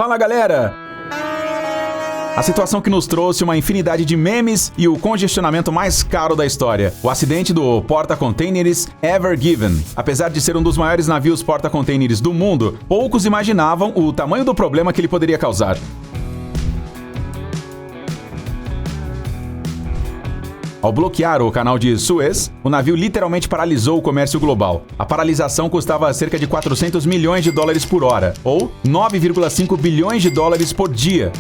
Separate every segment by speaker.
Speaker 1: Fala, galera! A situação que nos trouxe uma infinidade de memes e o congestionamento mais caro da história. O acidente do porta-containers Ever Given. Apesar de ser um dos maiores navios porta-containers do mundo, poucos imaginavam o tamanho do problema que ele poderia causar. Ao bloquear o canal de Suez, o navio literalmente paralisou o comércio global. A paralisação custava cerca de 400 milhões de dólares por hora, ou 9,5 bilhões de dólares por dia.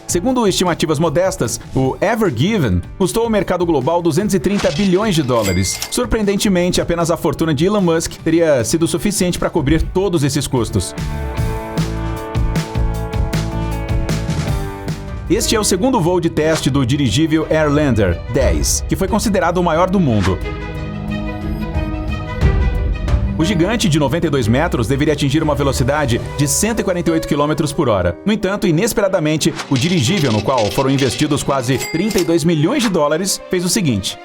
Speaker 1: Segundo estimativas modestas, o Ever Given custou ao mercado global 230 bilhões de dólares. Surpreendentemente, apenas a fortuna de Elon Musk teria sido suficiente para cobrir todos esses custos. Este é o segundo voo de teste do dirigível Airlander 10, que foi considerado o maior do mundo. O gigante de 92 metros deveria atingir uma velocidade de 148 km por hora. No entanto, inesperadamente, o dirigível, no qual foram investidos quase 32 milhões de dólares, fez o seguinte.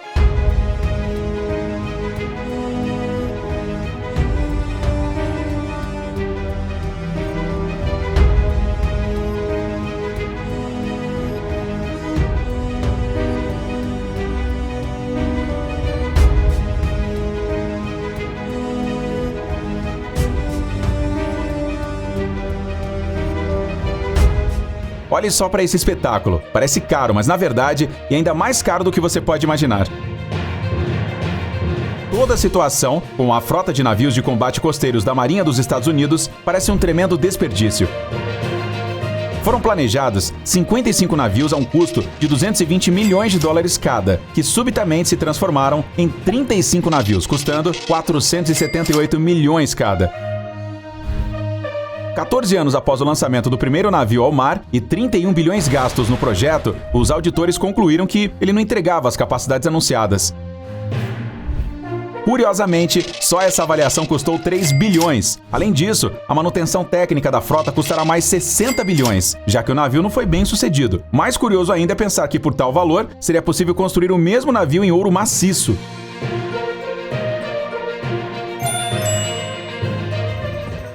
Speaker 1: Olhe só para esse espetáculo. Parece caro, mas na verdade é ainda mais caro do que você pode imaginar. Toda a situação, com a frota de navios de combate costeiros da Marinha dos Estados Unidos, parece um tremendo desperdício. Foram planejados 55 navios a um custo de 220 milhões de dólares cada, que subitamente se transformaram em 35 navios, custando 478 milhões cada. 14 anos após o lançamento do primeiro navio ao mar e 31 bilhões gastos no projeto, os auditores concluíram que ele não entregava as capacidades anunciadas. Curiosamente, só essa avaliação custou 3 bilhões. Além disso, a manutenção técnica da frota custará mais 60 bilhões, já que o navio não foi bem sucedido. Mais curioso ainda é pensar que, por tal valor, seria possível construir o mesmo navio em ouro maciço.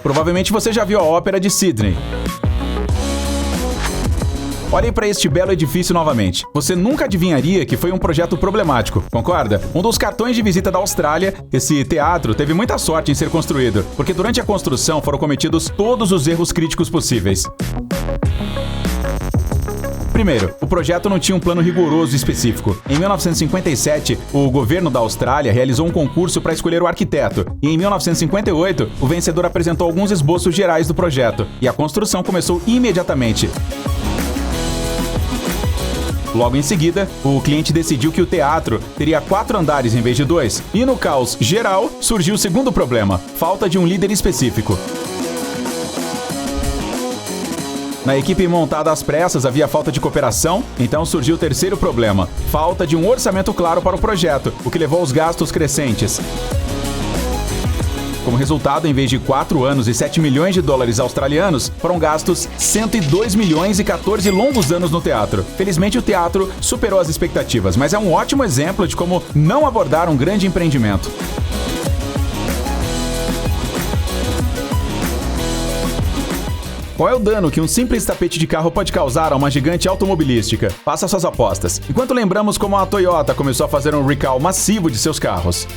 Speaker 1: Provavelmente você já viu a Ópera de Sydney. Olhem para este belo edifício novamente. Você nunca adivinharia que foi um projeto problemático, concorda? Um dos cartões de visita da Austrália, esse teatro teve muita sorte em ser construído, porque durante a construção foram cometidos todos os erros críticos possíveis. Primeiro, o projeto não tinha um plano rigoroso e específico. Em 1957, o governo da Austrália realizou um concurso para escolher o arquiteto, e em 1958, o vencedor apresentou alguns esboços gerais do projeto, e a construção começou imediatamente. Logo em seguida, o cliente decidiu que o teatro teria 4 andares em vez de 2, e no caos geral, surgiu o segundo problema: falta de um líder específico. Na equipe montada às pressas havia falta de cooperação, então surgiu o terceiro problema: falta de um orçamento claro para o projeto, o que levou aos gastos crescentes. Como resultado, em vez de 4 anos e 7 milhões de dólares australianos, foram gastos 102 milhões e 14 longos anos no teatro. Felizmente, o teatro superou as expectativas, mas é um ótimo exemplo de como não abordar um grande empreendimento. Qual é o dano que um simples tapete de carro pode causar a uma gigante automobilística? Faça suas apostas. Enquanto lembramos como a Toyota começou a fazer um recall massivo de seus carros.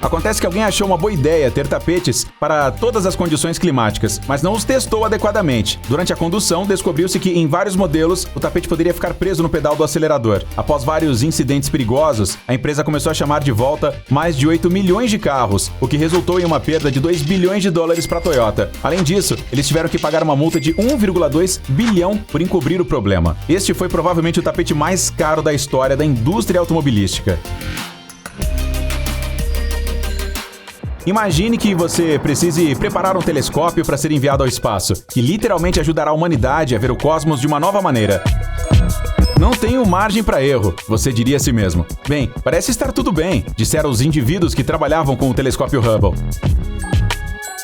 Speaker 1: Acontece que alguém achou uma boa ideia ter tapetes para todas as condições climáticas, mas não os testou adequadamente. Durante a condução, descobriu-se que em vários modelos o tapete poderia ficar preso no pedal do acelerador. Após vários incidentes perigosos, a empresa começou a chamar de volta mais de 8 milhões de carros, o que resultou em uma perda de 2 bilhões de dólares para a Toyota. Além disso, eles tiveram que pagar uma multa de 1,2 bilhão por encobrir o problema. Este foi provavelmente o tapete mais caro da história da indústria automobilística. Imagine que você precise preparar um telescópio para ser enviado ao espaço, que literalmente ajudará a humanidade a ver o cosmos de uma nova maneira. Não tenho margem para erro, você diria a si mesmo. Bem, parece estar tudo bem, disseram os indivíduos que trabalhavam com o telescópio Hubble.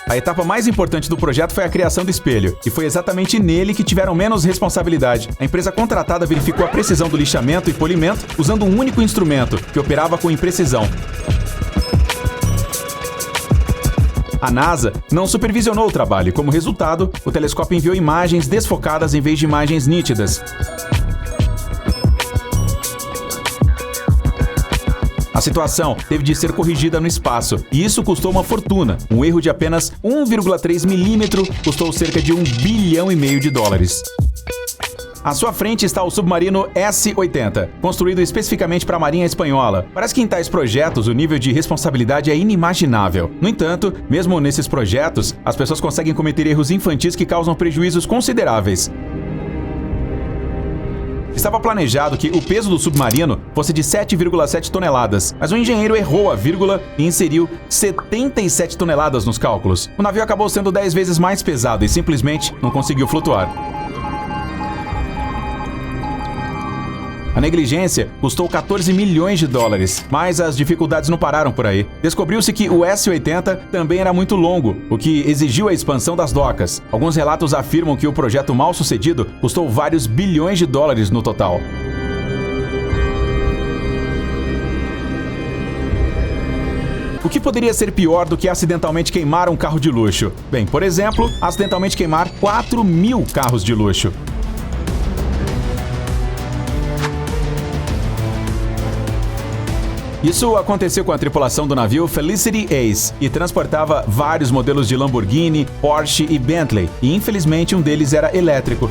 Speaker 1: A etapa mais importante do projeto foi a criação do espelho, e foi exatamente nele que tiveram menos responsabilidade. A empresa contratada verificou a precisão do lixamento e polimento usando um único instrumento, que operava com imprecisão. A NASA não supervisionou o trabalho e, como resultado, o telescópio enviou imagens desfocadas em vez de imagens nítidas. A situação teve de ser corrigida no espaço, e isso custou uma fortuna. Um erro de apenas 1,3 milímetro custou cerca de $1,5 bilhão. À sua frente está o submarino S-80, construído especificamente para a Marinha Espanhola. Parece que em tais projetos o nível de responsabilidade é inimaginável. No entanto, mesmo nesses projetos, as pessoas conseguem cometer erros infantis que causam prejuízos consideráveis. Estava planejado que o peso do submarino fosse de 7,7 toneladas, mas o engenheiro errou a vírgula e inseriu 77 toneladas nos cálculos. O navio acabou sendo 10 vezes mais pesado e simplesmente não conseguiu flutuar. A negligência custou $14 milhões, mas as dificuldades não pararam por aí. Descobriu-se que o S-80 também era muito longo, o que exigiu a expansão das docas. Alguns relatos afirmam que o projeto mal sucedido custou vários bilhões de dólares no total. O que poderia ser pior do que acidentalmente queimar um carro de luxo? Bem, por exemplo, acidentalmente queimar 4.000 carros de luxo. Isso aconteceu com a tripulação do navio Felicity Ace e transportava vários modelos de Lamborghini, Porsche e Bentley, e infelizmente um deles era elétrico.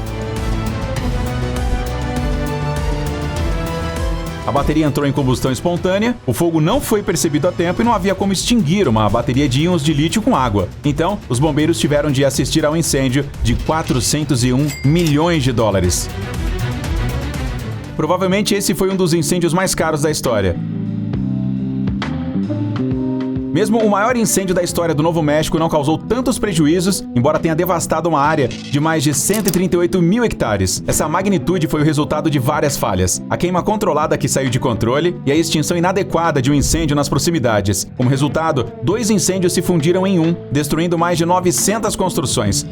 Speaker 1: A bateria entrou em combustão espontânea, o fogo não foi percebido a tempo e não havia como extinguir uma bateria de íons de lítio com água. Então, os bombeiros tiveram de assistir ao incêndio de $401 milhões. Provavelmente esse foi um dos incêndios mais caros da história. Mesmo o maior incêndio da história do Novo México não causou tantos prejuízos, embora tenha devastado uma área de mais de 138 mil hectares. Essa magnitude foi o resultado de várias falhas: a queima controlada que saiu de controle e a extinção inadequada de um incêndio nas proximidades. Como resultado, 2 incêndios se fundiram em um, destruindo mais de 900 construções.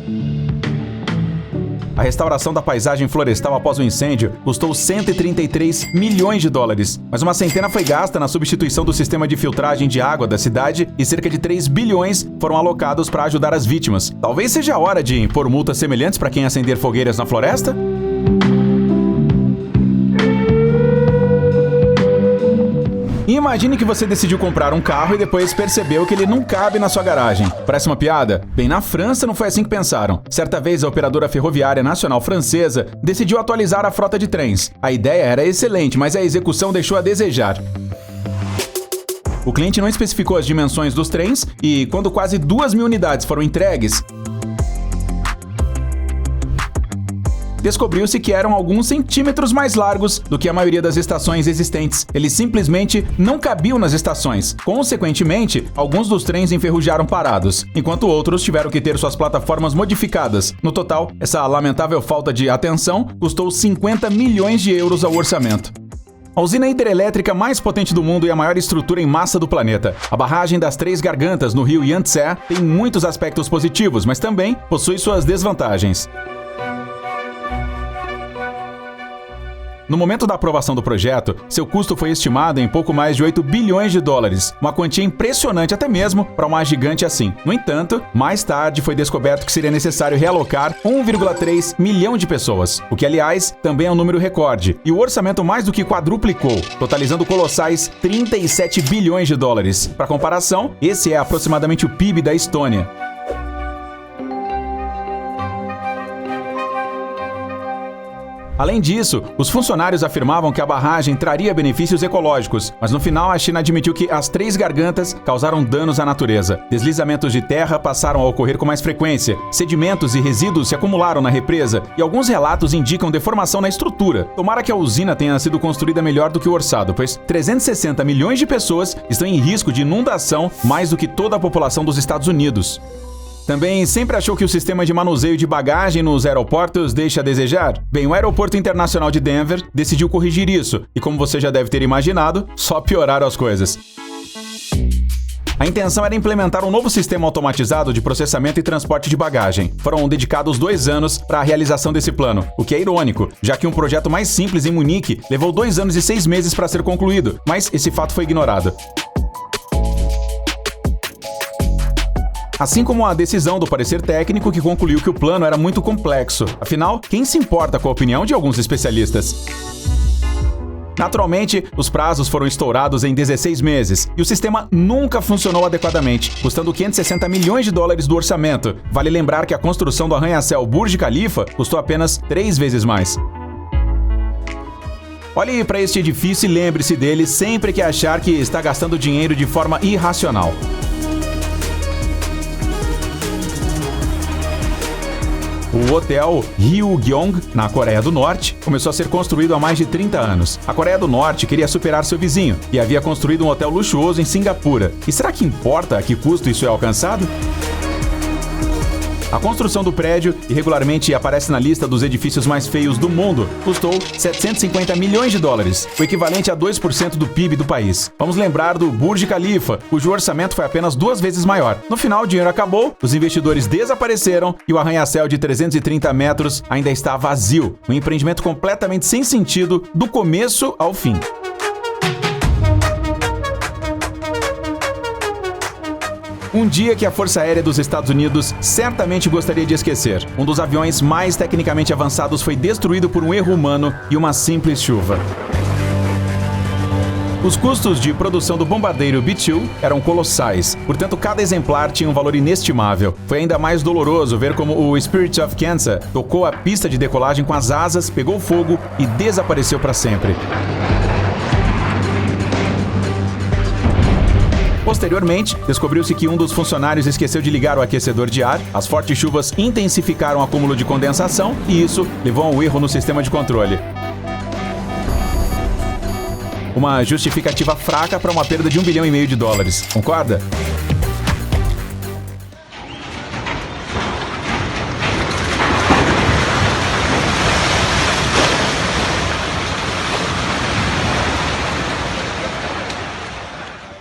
Speaker 1: A restauração da paisagem florestal após o incêndio custou $133 milhões, mas uma centena foi gasta na substituição do sistema de filtragem de água da cidade e cerca de 3 bilhões foram alocados para ajudar as vítimas. Talvez seja a hora de impor multas semelhantes para quem acender fogueiras na floresta? Imagine que você decidiu comprar um carro e depois percebeu que ele não cabe na sua garagem. Parece uma piada? Bem, na França não foi assim que pensaram. Certa vez, a operadora ferroviária nacional francesa decidiu atualizar a frota de trens. A ideia era excelente, mas a execução deixou a desejar. O cliente não especificou as dimensões dos trens e, quando quase 2.000 unidades foram entregues, descobriu-se que eram alguns centímetros mais largos do que a maioria das estações existentes. Eles simplesmente não cabiam nas estações. Consequentemente, alguns dos trens enferrujaram parados, enquanto outros tiveram que ter suas plataformas modificadas. No total, essa lamentável falta de atenção custou €50 milhões ao orçamento. A usina hidrelétrica mais potente do mundo e a maior estrutura em massa do planeta. A barragem das Três Gargantas, no rio Yangtze, tem muitos aspectos positivos, mas também possui suas desvantagens. No momento da aprovação do projeto, seu custo foi estimado em pouco mais de $8 bilhões, uma quantia impressionante até mesmo para uma gigante assim. No entanto, mais tarde foi descoberto que seria necessário realocar 1,3 milhão de pessoas, o que, aliás, também é um número recorde, e o orçamento mais do que quadruplicou, totalizando colossais $37 bilhões. Para comparação, esse é aproximadamente o PIB da Estônia. Além disso, os funcionários afirmavam que a barragem traria benefícios ecológicos, mas no final a China admitiu que as Três Gargantas causaram danos à natureza. Deslizamentos de terra passaram a ocorrer com mais frequência, sedimentos e resíduos se acumularam na represa e alguns relatos indicam deformação na estrutura. Tomara que a usina tenha sido construída melhor do que o orçado, pois 360 milhões de pessoas estão em risco de inundação, mais do que toda a população dos Estados Unidos. Também sempre achou que o sistema de manuseio de bagagem nos aeroportos deixa a desejar? Bem, o Aeroporto Internacional de Denver decidiu corrigir isso, e como você já deve ter imaginado, só pioraram as coisas. A intenção era implementar um novo sistema automatizado de processamento e transporte de bagagem. Foram dedicados 2 anos para a realização desse plano, o que é irônico, já que um projeto mais simples em Munique levou 2 anos e 6 meses para ser concluído, mas esse fato foi ignorado. Assim como a decisão do parecer técnico que concluiu que o plano era muito complexo. Afinal, quem se importa com a opinião de alguns especialistas? Naturalmente, os prazos foram estourados em 16 meses e o sistema nunca funcionou adequadamente, custando 560 milhões de dólares do orçamento. Vale lembrar que a construção do arranha-céu Burj Khalifa custou apenas 3 vezes mais. Olhe para este edifício e lembre-se dele sempre que achar que está gastando dinheiro de forma irracional. O hotel Ryugyong, na Coreia do Norte, começou a ser construído há mais de 30 anos. A Coreia do Norte queria superar seu vizinho e havia construído um hotel luxuoso em Singapura. E será que importa a que custo isso é alcançado? A construção do prédio, irregularmente aparece na lista dos edifícios mais feios do mundo, custou 750 milhões de dólares, o equivalente a 2% do PIB do país. Vamos lembrar do Burj Khalifa, cujo orçamento foi apenas 2 vezes maior. No final, o dinheiro acabou, os investidores desapareceram e o arranha-céu de 330 metros ainda está vazio. Um empreendimento completamente sem sentido, do começo ao fim. Um dia que a Força Aérea dos Estados Unidos certamente gostaria de esquecer. Um dos aviões mais tecnicamente avançados foi destruído por um erro humano e uma simples chuva. Os custos de produção do bombardeiro B-2 eram colossais, portanto cada exemplar tinha um valor inestimável. Foi ainda mais doloroso ver como o Spirit of Kansas tocou a pista de decolagem com as asas, pegou fogo e desapareceu para sempre. Posteriormente, descobriu-se que um dos funcionários esqueceu de ligar o aquecedor de ar, as fortes chuvas intensificaram o acúmulo de condensação e isso levou a um erro no sistema de controle. Uma justificativa fraca para uma perda de 1,5 bilhão de dólares, concorda?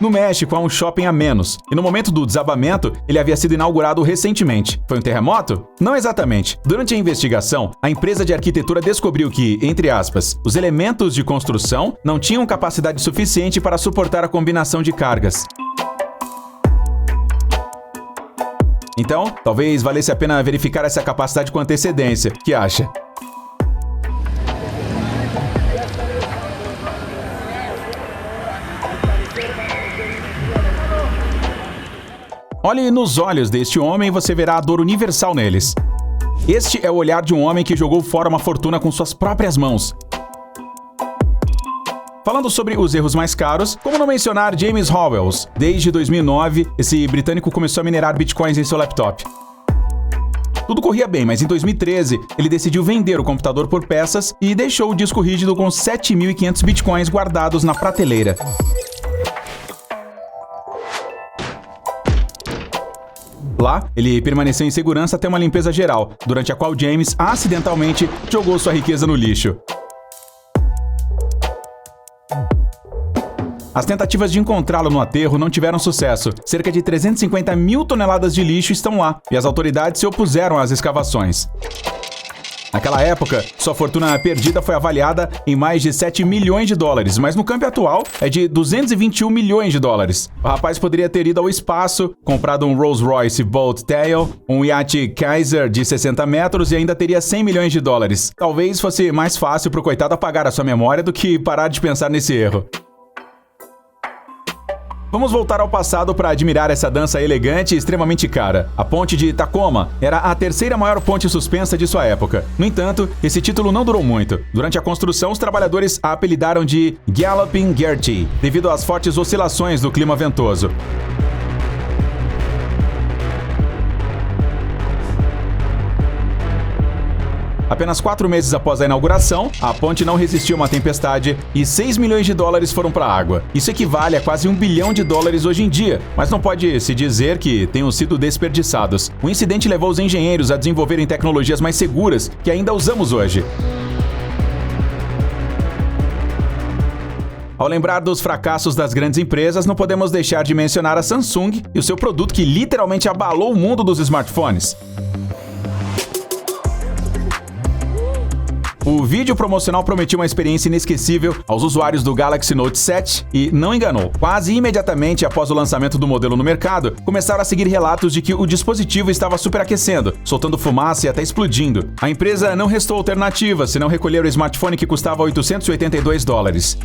Speaker 1: No México, há um shopping a menos, e no momento do desabamento, ele havia sido inaugurado recentemente. Foi um terremoto? Não exatamente. Durante a investigação, a empresa de arquitetura descobriu que, entre aspas, os elementos de construção não tinham capacidade suficiente para suportar a combinação de cargas. Então, talvez valesse a pena verificar essa capacidade com antecedência. O que acha? Olhe nos olhos deste homem e você verá a dor universal neles. Este é o olhar de um homem que jogou fora uma fortuna com suas próprias mãos. Falando sobre os erros mais caros, como não mencionar James Howells? Desde 2009, esse britânico começou a minerar bitcoins em seu laptop. Tudo corria bem, mas em 2013, ele decidiu vender o computador por peças e deixou o disco rígido com 7.500 bitcoins guardados na prateleira. Lá, ele permaneceu em segurança até uma limpeza geral, durante a qual James acidentalmente jogou sua riqueza no lixo. As tentativas de encontrá-lo no aterro não tiveram sucesso. Cerca de 350 mil toneladas de lixo estão lá, e as autoridades se opuseram às escavações. Naquela época, sua fortuna perdida foi avaliada em mais de 7 milhões de dólares, mas no câmbio atual é de 221 milhões de dólares. O rapaz poderia ter ido ao espaço, comprado um Rolls-Royce Bolt Tail, um iate Kaiser de 60 metros e ainda teria 100 milhões de dólares. Talvez fosse mais fácil pro coitado apagar a sua memória do que parar de pensar nesse erro. Vamos voltar ao passado para admirar essa dança elegante e extremamente cara. A ponte de Tacoma era a terceira maior ponte suspensa de sua época. No entanto, esse título não durou muito. Durante a construção, os trabalhadores a apelidaram de Galloping Gertie, devido às fortes oscilações do clima ventoso. Apenas 4 meses após a inauguração, a ponte não resistiu a uma tempestade e 6 milhões de dólares foram para a água. Isso equivale a quase 1 bilhão de dólares hoje em dia, mas não pode se dizer que tenham sido desperdiçados. O incidente levou os engenheiros a desenvolverem tecnologias mais seguras que ainda usamos hoje. Ao lembrar dos fracassos das grandes empresas, não podemos deixar de mencionar a Samsung e o seu produto que literalmente abalou o mundo dos smartphones. O vídeo promocional prometia uma experiência inesquecível aos usuários do Galaxy Note 7 e não enganou. Quase imediatamente após o lançamento do modelo no mercado, começaram a seguir relatos de que o dispositivo estava superaquecendo, soltando fumaça e até explodindo. A empresa não restou alternativa senão recolher o smartphone que custava $882.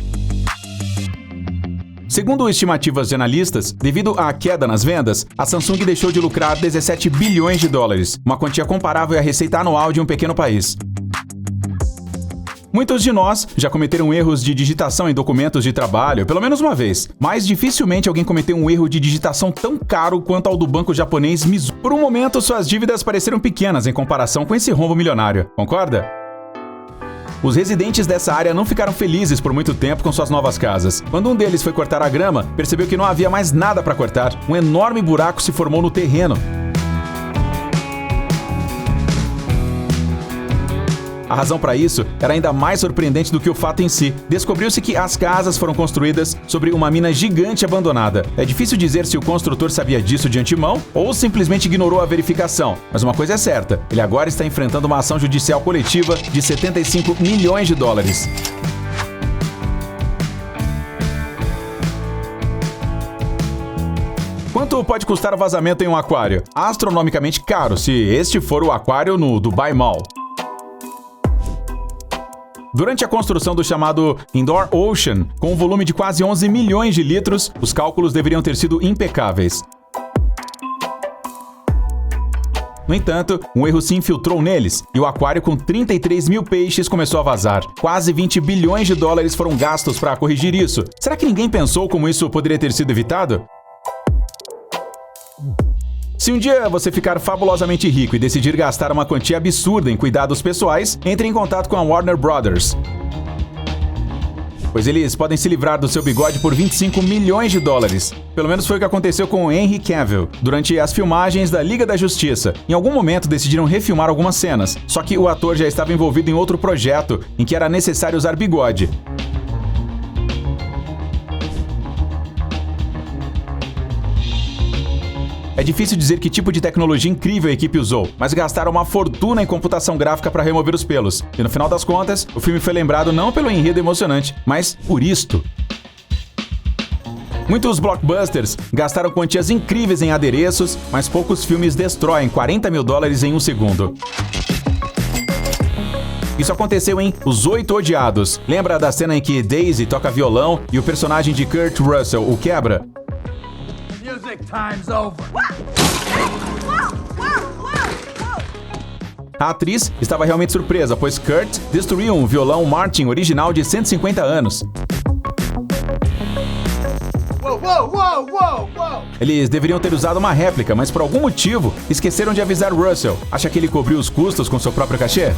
Speaker 1: Segundo estimativas de analistas, devido à queda nas vendas, a Samsung deixou de lucrar $17 bilhões, uma quantia comparável à receita anual de um pequeno país. Muitos de nós já cometeram erros de digitação em documentos de trabalho, pelo menos uma vez, mas dificilmente alguém cometeu um erro de digitação tão caro quanto ao do banco japonês Mizuho. Por um momento, suas dívidas pareceram pequenas em comparação com esse rombo milionário, concorda? Os residentes dessa área não ficaram felizes por muito tempo com suas novas casas. Quando um deles foi cortar a grama, percebeu que não havia mais nada para cortar. Um enorme buraco se formou no terreno. A razão para isso era ainda mais surpreendente do que o fato em si. Descobriu-se que as casas foram construídas sobre uma mina gigante abandonada. É difícil dizer se o construtor sabia disso de antemão ou simplesmente ignorou a verificação. Mas uma coisa é certa, ele agora está enfrentando uma ação judicial coletiva de $75 milhões. Quanto pode custar o vazamento em um aquário? Astronomicamente caro, se este for o aquário no Dubai Mall. Durante a construção do chamado Indoor Ocean, com um volume de quase 11 milhões de litros, os cálculos deveriam ter sido impecáveis. No entanto, um erro se infiltrou neles e o aquário com 33 mil peixes começou a vazar. Quase $20 bilhões foram gastos para corrigir isso. Será que ninguém pensou como isso poderia ter sido evitado? Se um dia você ficar fabulosamente rico e decidir gastar uma quantia absurda em cuidados pessoais, entre em contato com a Warner Brothers, pois eles podem se livrar do seu bigode por $25 milhões. Pelo menos foi o que aconteceu com o Henry Cavill durante as filmagens da Liga da Justiça. Em algum momento decidiram refilmar algumas cenas, só que o ator já estava envolvido em outro projeto em que era necessário usar bigode. É difícil dizer que tipo de tecnologia incrível a equipe usou, mas gastaram uma fortuna em computação gráfica para remover os pelos. E no final das contas, o filme foi lembrado não pelo enredo emocionante, mas por isto. Muitos blockbusters gastaram quantias incríveis em adereços, mas poucos filmes destroem $40 mil em um segundo. Isso aconteceu em Os Oito Odiados. Lembra da cena em que Daisy toca violão e o personagem de Kurt Russell o quebra? A atriz estava realmente surpresa, pois Kurt destruiu um violão Martin original de 150 anos. Eles deveriam ter usado uma réplica, mas por algum motivo esqueceram de avisar Russell. Acha que ele cobriu os custos com seu próprio cachê?